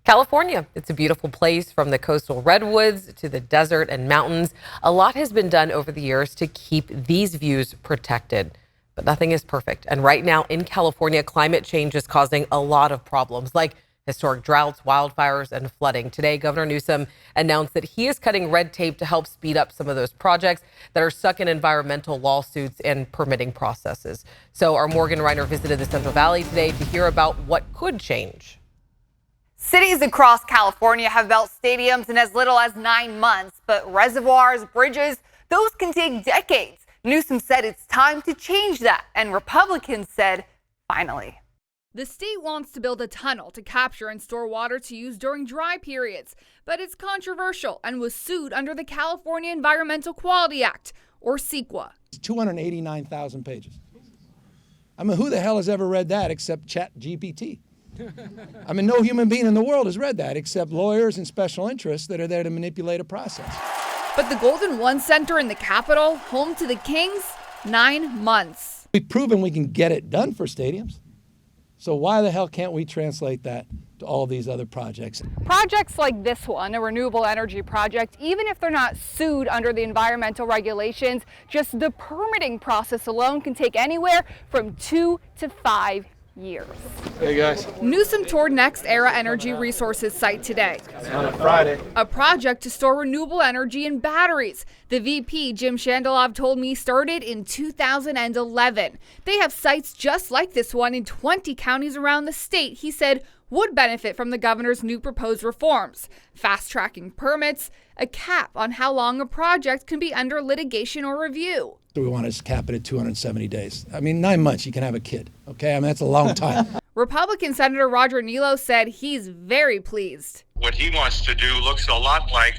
California, it's a beautiful place from the coastal redwoods to the desert and mountains. A lot has been done over the years to keep these views protected, but nothing is perfect. And right now in California, climate change is causing a lot of problems like historic droughts, wildfires, and flooding. Today, Governor Newsom announced that he is cutting red tape to help speed up some of those projects that are stuck in environmental lawsuits and permitting processes. So our Morgan Reiner visited the Central Valley today to hear about what could change. Cities across California have built stadiums in as little as 9 months, but reservoirs, bridges, those can take decades. Newsom said it's time to change that, and Republicans said, finally. The state wants to build a tunnel to capture and store water to use during dry periods, but it's controversial and was sued under the California Environmental Quality Act, or CEQA. 289,000 pages. I mean, who the hell has ever read that except ChatGPT? I mean, no human being in the world has read that except lawyers and special interests that are there to manipulate a process. But the Golden One Center in the Capitol, home to the Kings, 9 months. We've proven we can get it done for stadiums. So why the hell can't we translate that to all these other projects? Projects like this one, a renewable energy project, even if they're not sued under the environmental regulations, just the permitting process alone can take anywhere from 2 to 5 years. Hey guys. Newsom toured Next Era Energy Resources site today. On a Friday. A project to store renewable energy in batteries. The VP, Jim Shandalov, told me started in 2011. They have sites just like this one in 20 counties around the state. He said would benefit from the governor's new proposed reforms, fast-tracking permits, a cap on how long a project can be under litigation or review. We want to cap it at 270 days. I mean, 9 months, you can have a kid, okay? I mean, that's a long time. Republican Senator Roger Nilo said he's very pleased. What he wants to do looks a lot like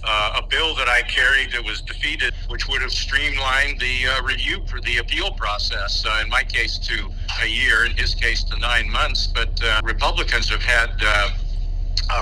a bill that I carried that was defeated, which would have streamlined the review for the appeal process, in my case to a year, in his case to 9 months. But Republicans have had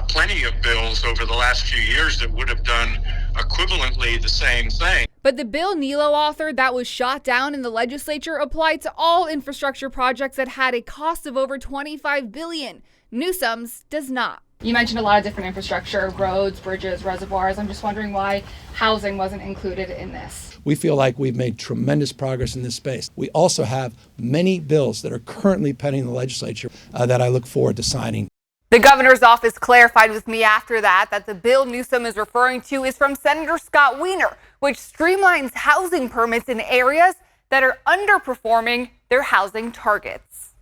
plenty of bills over the last few years that would have done equivalently the same thing. But the bill Nilo authored that was shot down in the legislature applied to all infrastructure projects that had a cost of over $25 billion. Newsom's does not. You mentioned a lot of different infrastructure, roads, bridges, reservoirs. I'm just wondering why housing wasn't included in this. We feel like we've made tremendous progress in this space. We also have many bills that are currently pending in the legislature that I look forward to signing. The governor's office clarified with me after that the bill Newsom is referring to is from Senator Scott Wiener, which streamlines housing permits in areas that are underperforming their housing targets.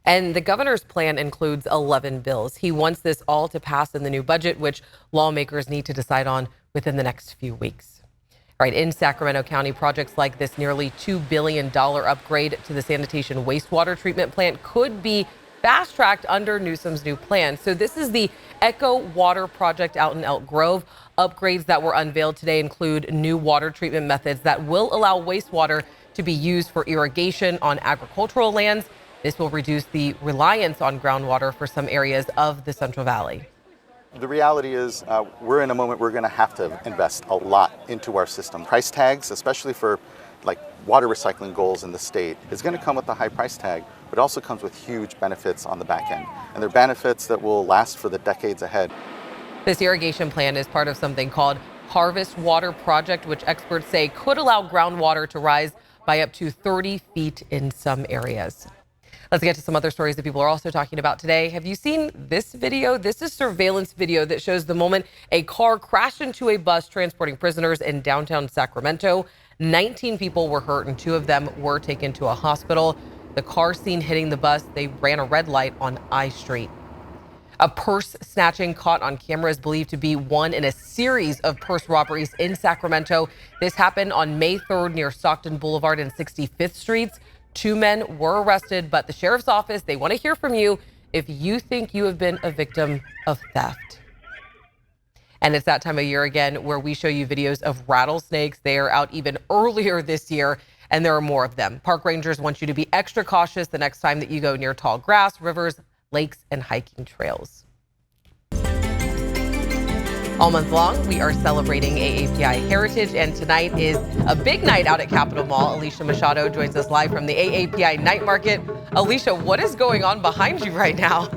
And the governor's plan includes 11 bills. He wants this all to pass in the new budget, which lawmakers need to decide on within the next few weeks. All right, in Sacramento County, projects like this nearly $2 billion upgrade to the sanitation wastewater treatment plant could be fast-tracked under Newsom's new plan. So this is the Echo Water project out in Elk Grove. Upgrades that were unveiled today include new water treatment methods that will allow wastewater to be used for irrigation on agricultural lands. This will reduce the reliance on groundwater for some areas of the Central Valley. The reality is we're in a moment we're going to have to invest a lot into our system. Price tags, especially for like water recycling goals in the state, is going to come with a high price tag, but also comes with huge benefits on the back end. And they're benefits that will last for the decades ahead. This irrigation plan is part of something called Harvest Water Project, which experts say could allow groundwater to rise by up to 30 feet in some areas. Let's get to some other stories that people are also talking about today. Have you seen this video? This is surveillance video that shows the moment a car crashed into a bus transporting prisoners in downtown Sacramento. 19 people were hurt and 2 of them were taken to a hospital. The car seen hitting the bus, they ran a red light on I Street. A purse snatching caught on camera is believed to be one in a series of purse robberies in Sacramento. This happened on May 3rd near Stockton Boulevard and 65th Streets. 2 men were arrested, but the sheriff's office, they want to hear from you if you think you have been a victim of theft. And it's that time of year again where we show you videos of rattlesnakes. They are out even earlier this year, and there are more of them. Park rangers want you to be extra cautious the next time that you go near tall grass, rivers, lakes, and hiking trails. All month long, we are celebrating AAPI Heritage, and tonight is a big night out at Capitol Mall. Alicia Machado joins us live from the AAPI Night Market. Alicia, what is going on behind you right now?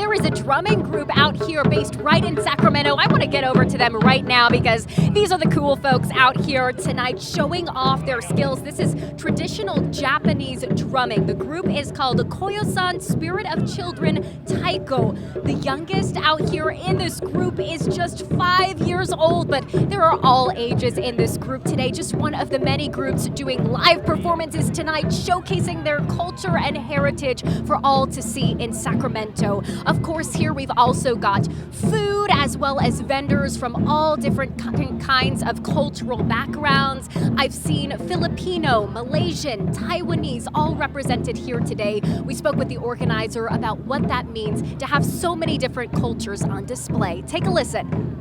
there is a drumming group out here based right in Sacramento. I want to get over to them right now because these are the cool folks out here tonight showing off their skills. This is traditional Japanese drumming. The group is called Koyo-san Spirit of Children Taiko. The youngest out here in this group is just 5 years old, but there are all ages in this group today. Just one of the many groups doing live performances tonight, showcasing their culture and heritage for all to see in Sacramento. Of course, here we've also got food as well as vendors from all different kinds of cultural backgrounds. I've seen Filipino, Malaysian, Taiwanese, all represented here today. We spoke with the organizer about what that means to have so many different cultures on display. Take a listen.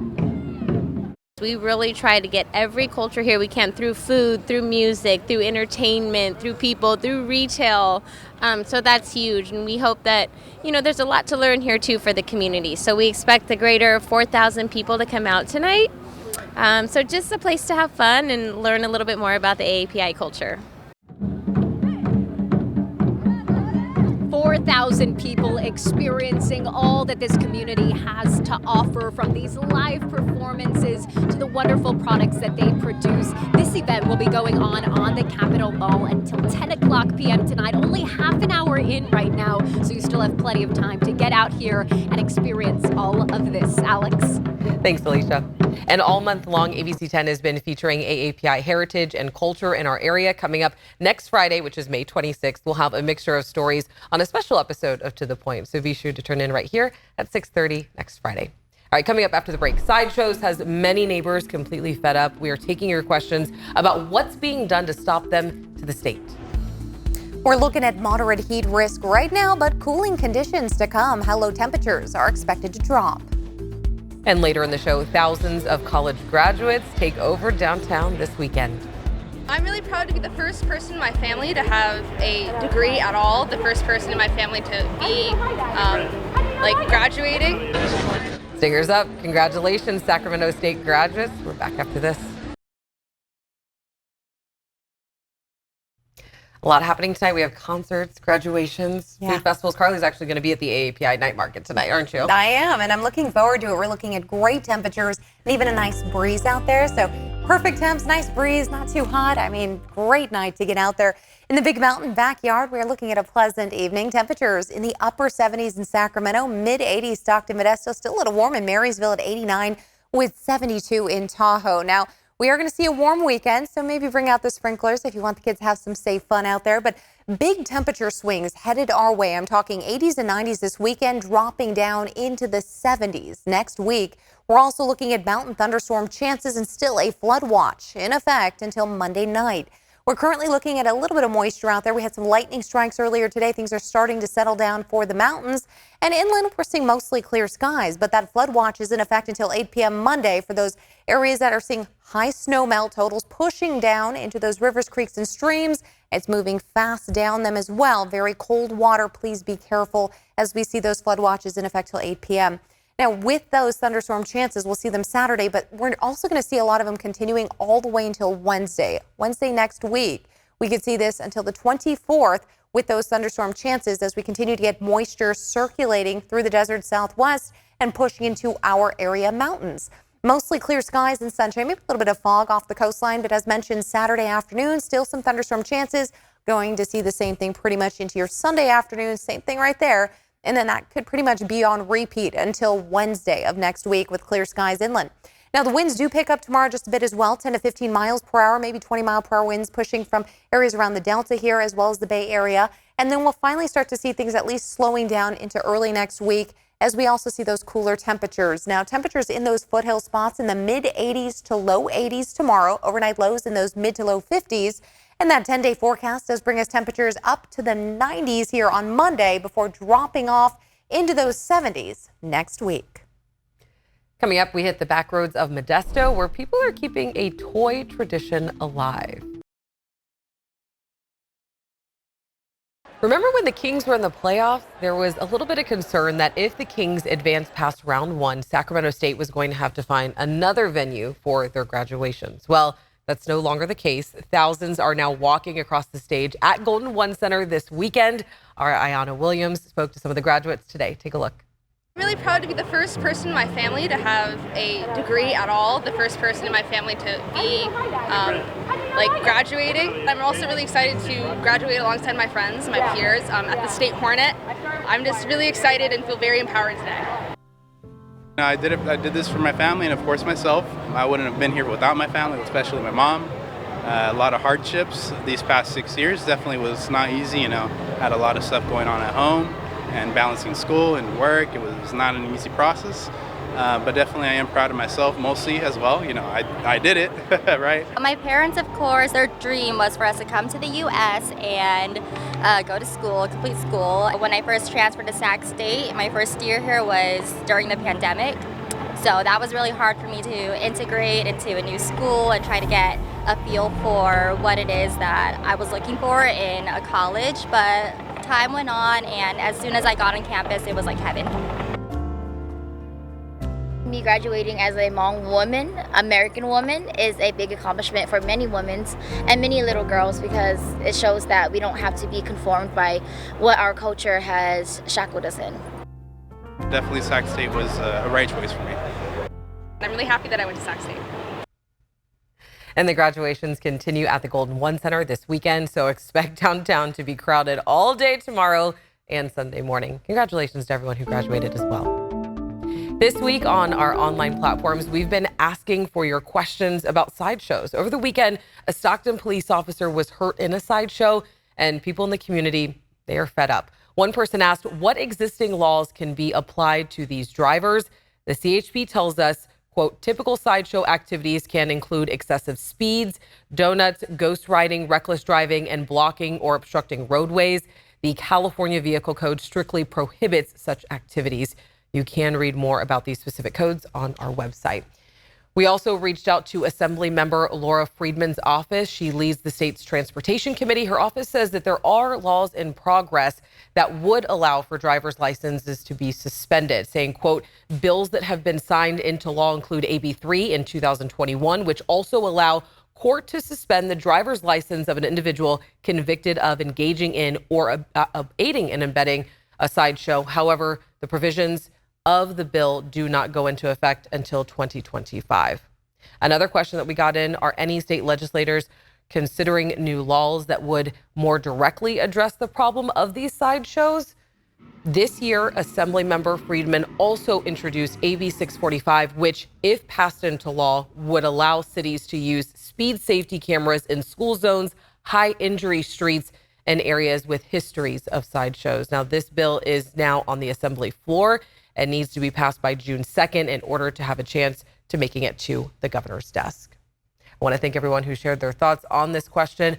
We really try to get every culture here we can through food, through music, through entertainment, through people, through retail. So that's huge. And we hope that, there's a lot to learn here too for the community. So we expect the greater 4,000 people to come out tonight. So just a place to have fun and learn a little bit more about the AAPI culture. 4,000 people experiencing all that this community has to offer, from these live performances to the wonderful products that they produce. This event will be going on the Capitol Mall until 10 o'clock p.m. tonight. Only half an hour in right now, so you still have plenty of time to get out here and experience all of this. Alex. Thanks, Alicia. And all month long, ABC 10 has been featuring AAPI heritage and culture in our area. Coming up next Friday, which is May 26th, we'll have a mixture of stories on a special episode of To The Point. So be sure to turn in right here at 6:30 next Friday. All right, coming up after the break, Sideshows has many neighbors completely fed up. We are taking your questions about what's being done to stop them to the state. We're looking at moderate heat risk right now, but cooling conditions to come. How low temperatures are expected to drop. And later in the show, thousands of college graduates take over downtown this weekend. I'm really proud to be the first person in my family to have a degree at all, the first person in my family to be graduating. Stingers up. Congratulations, Sacramento State graduates. We're back after this. A lot happening tonight. We have concerts, graduations, food festivals. Carly's actually going to be at the AAPI night market tonight, aren't you? I am, and I'm looking forward to it. We're looking at great temperatures and even a nice breeze out there. So perfect temps, nice breeze, not too hot. I mean, great night to get out there. In the Big Mountain backyard, we're looking at a pleasant evening. Temperatures in the upper 70s in Sacramento, mid 80s Stockton, Modesto, still a little warm in Marysville at 89 with 72 in Tahoe. Now, we are going to see a warm weekend, so maybe bring out the sprinklers if you want the kids to have some safe fun out there. But big temperature swings headed our way. I'm talking 80s and 90s this weekend, dropping down into the 70s next week. We're also looking at mountain thunderstorm chances and still a flood watch in effect until Monday night. We're currently looking at a little bit of moisture out there. We had some lightning strikes earlier today. Things are starting to settle down for the mountains. And inland, we're seeing mostly clear skies, but that flood watch is in effect until 8 p.m. Monday for those areas that are seeing high snow melt totals pushing down into those rivers, creeks, and streams. It's moving fast down them as well. Very cold water. Please be careful as we see those flood watches in effect till 8 p.m. Now, with those thunderstorm chances, we'll see them Saturday, but we're also going to see a lot of them continuing all the way until Wednesday. Wednesday next week, we could see this until the 24th with those thunderstorm chances as we continue to get moisture circulating through the desert Southwest and pushing into our area mountains. Mostly clear skies and sunshine, maybe a little bit of fog off the coastline, but as mentioned, Saturday afternoon, still some thunderstorm chances. Going to see the same thing pretty much into your Sunday afternoon, same thing right there. And then that could pretty much be on repeat until Wednesday of next week with clear skies inland. Now, the winds do pick up tomorrow just a bit as well, 10 to 15 miles per hour, maybe 20 mile per hour winds pushing from areas around the Delta here as well as the Bay Area. And then we'll finally start to see things at least slowing down into early next week as we also see those cooler temperatures. Now, temperatures in those foothill spots in the mid 80s to low 80s tomorrow, overnight lows in those mid to low 50s. And that 10-day forecast does bring us temperatures up to the 90s here on Monday before dropping off into those 70s next week. Coming up, we hit the back roads of Modesto, where people are keeping a toy tradition alive. Remember when the Kings were in the playoffs? There was a little bit of concern that if the Kings advanced past round one, Sacramento State was going to have to find another venue for their graduations. Well, that's no longer the case. Thousands are now walking across the stage at Golden One Center this weekend. Our Ayanna Williams spoke to some of the graduates today. Take a look. Really proud to be the first person in my family to have a degree at all, the first person in my family to be graduating. I'm also really excited to graduate alongside my friends, my peers at the State Hornet. I'm just really excited and feel very empowered today. I did this for my family and of course myself. I wouldn't have been here without my family, especially my mom. A lot of hardships these past 6 years. Definitely was not easy, had a lot of stuff going on at home and balancing school and work. It was not an easy process, but definitely I am proud of myself mostly as well. I did it, right? My parents, of course, their dream was for us to come to the U.S. and go to school, complete school. When I first transferred to Sac State, my first year here was during the pandemic. So that was really hard for me to integrate into a new school and try to get a feel for what it is that I was looking for in a college. But time went on, and as soon as I got on campus, it was like heaven. Me graduating as a Hmong woman, American woman, is a big accomplishment for many women and many little girls because it shows that we don't have to be conformed by what our culture has shackled us in. Definitely Sac State was a right choice for me. I'm really happy that I went to Sac State. And the graduations continue at the Golden One Center this weekend, so expect downtown to be crowded all day tomorrow and Sunday morning. Congratulations to everyone who graduated as well. This week on our online platforms, we've been asking for your questions about sideshows. Over the weekend, a Stockton police officer was hurt in a sideshow, and people in the community, they are fed up. One person asked what existing laws can be applied to these drivers. The CHP tells us, quote, typical sideshow activities can include excessive speeds, donuts, ghost riding, reckless driving, and blocking or obstructing roadways. The California Vehicle Code strictly prohibits such activities. You can read more about these specific codes on our website. We also reached out to Assembly Member Laura Friedman's office. She leads the state's transportation committee. Her office says that there are laws in progress that would allow for driver's licenses to be suspended, saying, quote, bills that have been signed into law include AB 3 in 2021, which also allow court to suspend the driver's license of an individual convicted of engaging in or aiding and abetting a sideshow. However, the provisions of the bill do not go into effect until 2025. Another question that we got in, are any state legislators considering new laws that would more directly address the problem of these sideshows? This year, Assemblymember Friedman also introduced AB 645, which, if passed into law, would allow cities to use speed safety cameras in school zones, high injury streets, and areas with histories of sideshows. Now, this bill is now on the Assembly floor and needs to be passed by June 2nd in order to have a chance to making it to the governor's desk. I want to thank everyone who shared their thoughts on this question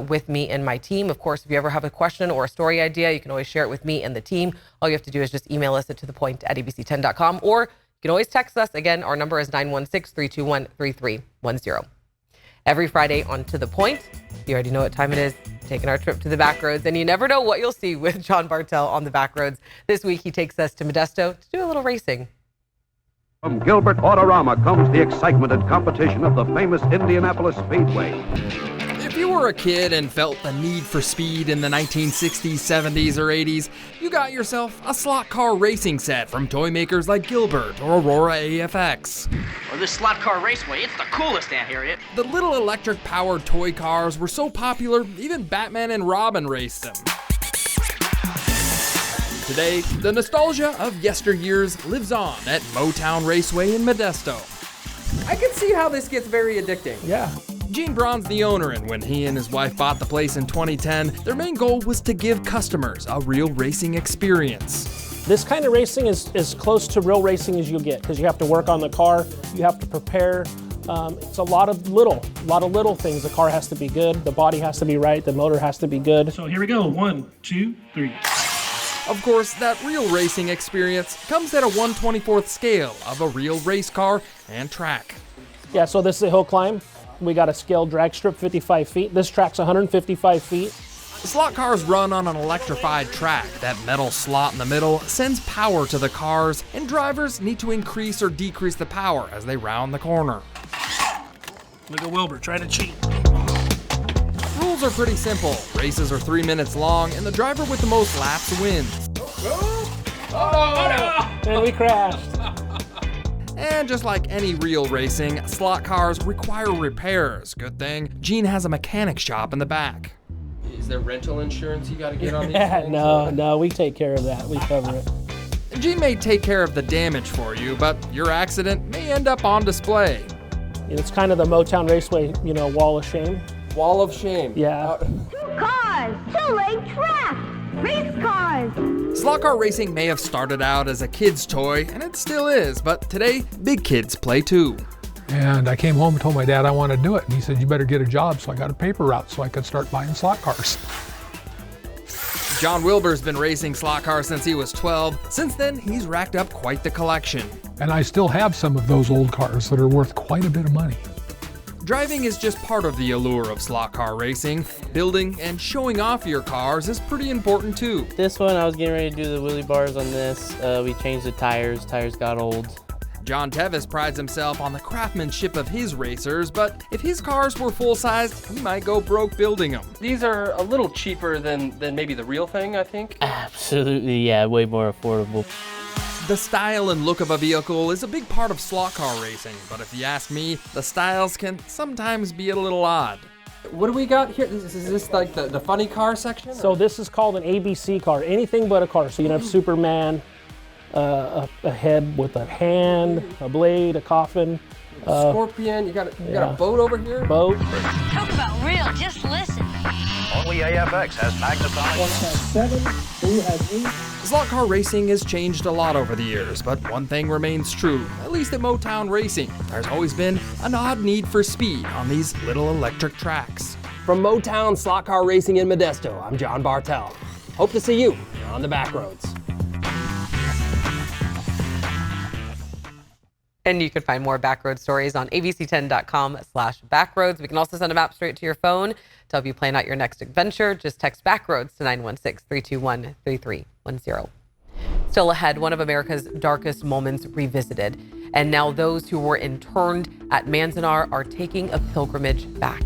with me and my team. Of course, if you ever have a question or a story idea, you can always share it with me and the team. All you have to do is just email us at tothepoint@abc10.com, or you can always text us. Again, our number is 916-321-3310. Every Friday on To The Point, you already know what time it is, taking our trip to the back roads, and you never know what you'll see with John Bartell on the back roads. This week, he takes us to Modesto to do a little racing. From Gilbert Autorama comes the excitement and competition of the famous Indianapolis Speedway. If you were a kid and felt the need for speed in the 1960s, 70s, or 80s, you got yourself a slot car racing set from toy makers like Gilbert or Aurora AFX. Well, this slot car raceway, it's the coolest down here, it. The little electric-powered toy cars were so popular, even Batman and Robin raced them. Today, the nostalgia of yesteryears lives on at Motown Raceway in Modesto. I can see how this gets very addicting. Yeah. Gene Braun's the owner, and when he and his wife bought the place in 2010, their main goal was to give customers a real racing experience. This kind of racing is as close to real racing as you'll get, because you have to work on the car, you have to prepare. It's a lot of little things. The car has to be good, the body has to be right, the motor has to be good. So here we go, 1, 2, 3. Of course, that real racing experience comes at a 1/24th scale of a real race car and track. Yeah, so this is a hill climb. We got a scaled drag strip, 55 feet. This track's 155 feet. The slot cars run on an electrified track. That metal slot in the middle sends power to the cars, and drivers need to increase or decrease the power as they round the corner. Look at Wilbur, try to cheat. Rules are pretty simple. Races are 3 minutes long, and the driver with the most laps wins. Oh, no! And we crashed. And just like any real racing, slot cars require repairs. Good thing Gene has a mechanic shop in the back. Is there rental insurance you got to get on these Yeah, things? no, we take care of that. We cover it. Gene may take care of the damage for you, but your accident may end up on display. It's kind of the Motown Raceway, wall of shame. Wall of shame. Yeah. Cars, two-leg track, race cars. Slot car racing may have started out as a kid's toy, and it still is, but today, big kids play too. And I came home and told my dad I wanted to do it. And he said, you better get a job. So I got a paper route so I could start buying slot cars. John Wilbur's been racing slot cars since he was 12. Since then, he's racked up quite the collection. And I still have some of those old cars that are worth quite a bit of money. Driving is just part of the allure of slot car racing. Building and showing off your cars is pretty important too. This one, I was getting ready to do the wheelie bars on this. We changed the tires. Tires got old. John Tevis prides himself on the craftsmanship of his racers, but if his cars were full-sized, he might go broke building them. These are a little cheaper than maybe the real thing, I think. Absolutely, yeah, way more affordable. The style and look of a vehicle is a big part of slot car racing, but if you ask me, the styles can sometimes be a little odd. What do we got here? Is this like the funny car section? So this is called an ABC car, anything but a car. So you can have Superman, a head with a hand, a blade, a coffin. Scorpion, you got a boat over here? Boat. Talk about real, just listen. Only AFX has magnetonic. One has 7, 2 has 8. Slot car racing has changed a lot over the years, but one thing remains true, at least at Motown Racing. There's always been an odd need for speed on these little electric tracks. From Motown Slot Car Racing in Modesto, I'm John Bartel. Hope to see you on the back roads. And you can find more Backroad stories on abc10.com/backroads. We can also send a map straight to your phone to help you plan out your next adventure. Just text Backroads to 916-321-3310. Still ahead, one of America's darkest moments revisited. And now those who were interned at Manzanar are taking a pilgrimage back.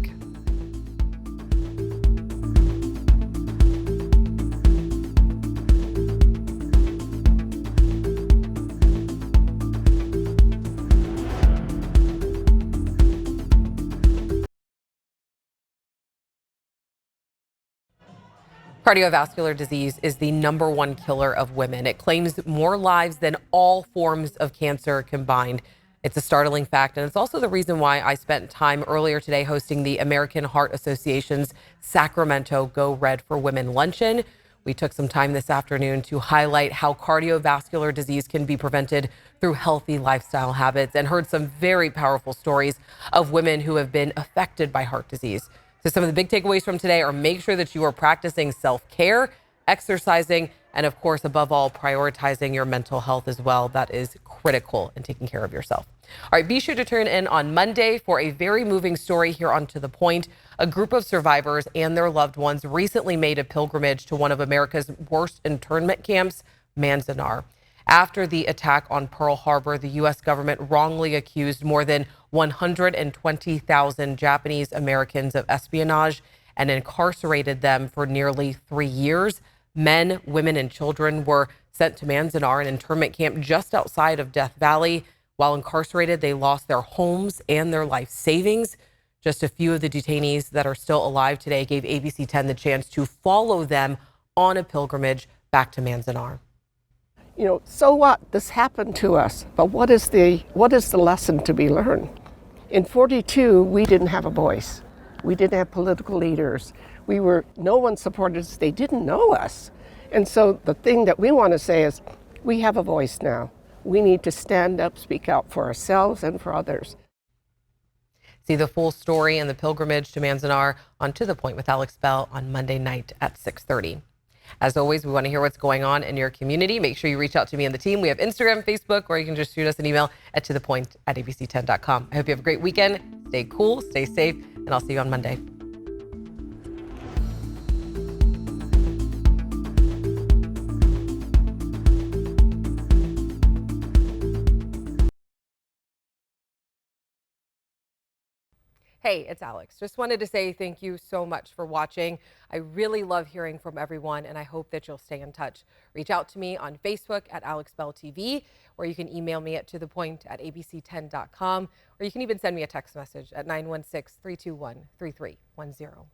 Cardiovascular disease is the #1 killer of women. It claims more lives than all forms of cancer combined. It's a startling fact, and it's also the reason why I spent time earlier today hosting the American Heart Association's Sacramento Go Red for Women luncheon. We took some time this afternoon to highlight how cardiovascular disease can be prevented through healthy lifestyle habits, and heard some very powerful stories of women who have been affected by heart disease. So some of the big takeaways from today are: make sure that you are practicing self-care, exercising, and of course, above all, prioritizing your mental health as well. That is critical in taking care of yourself. All right, be sure to tune in on Monday for a very moving story here on To The Point. A group of survivors and their loved ones recently made a pilgrimage to one of America's worst internment camps, Manzanar. After the attack on Pearl Harbor, the U.S. government wrongly accused more than 120,000 Japanese Americans of espionage and incarcerated them for nearly 3 years. Men, women, and children were sent to Manzanar, an internment camp just outside of Death Valley. While incarcerated, they lost their homes and their life savings. Just a few of the detainees that are still alive today gave ABC 10 the chance to follow them on a pilgrimage back to Manzanar. So what? This happened to us, but what is the lesson to be learned? In 42, we didn't have a voice. We didn't have political leaders. No one supported us. They didn't know us. And so the thing that we want to say is, we have a voice now. We need to stand up, speak out for ourselves and for others. See the full story and the pilgrimage to Manzanar on To The Point with Alex Bell on Monday night at 6:30. As always, we want to hear what's going on in your community. Make sure you reach out to me and the team. We have Instagram, Facebook, or you can just shoot us an email at tothepoint@abc10.com. I hope you have a great weekend. Stay cool, stay safe, and I'll see you on Monday. Hey, it's Alex. Just wanted to say thank you so much for watching. I really love hearing from everyone, and I hope that you'll stay in touch. Reach out to me on Facebook at AlexBellTV, or you can email me at tothepoint@abc10.com, or you can even send me a text message at 916-321-3310.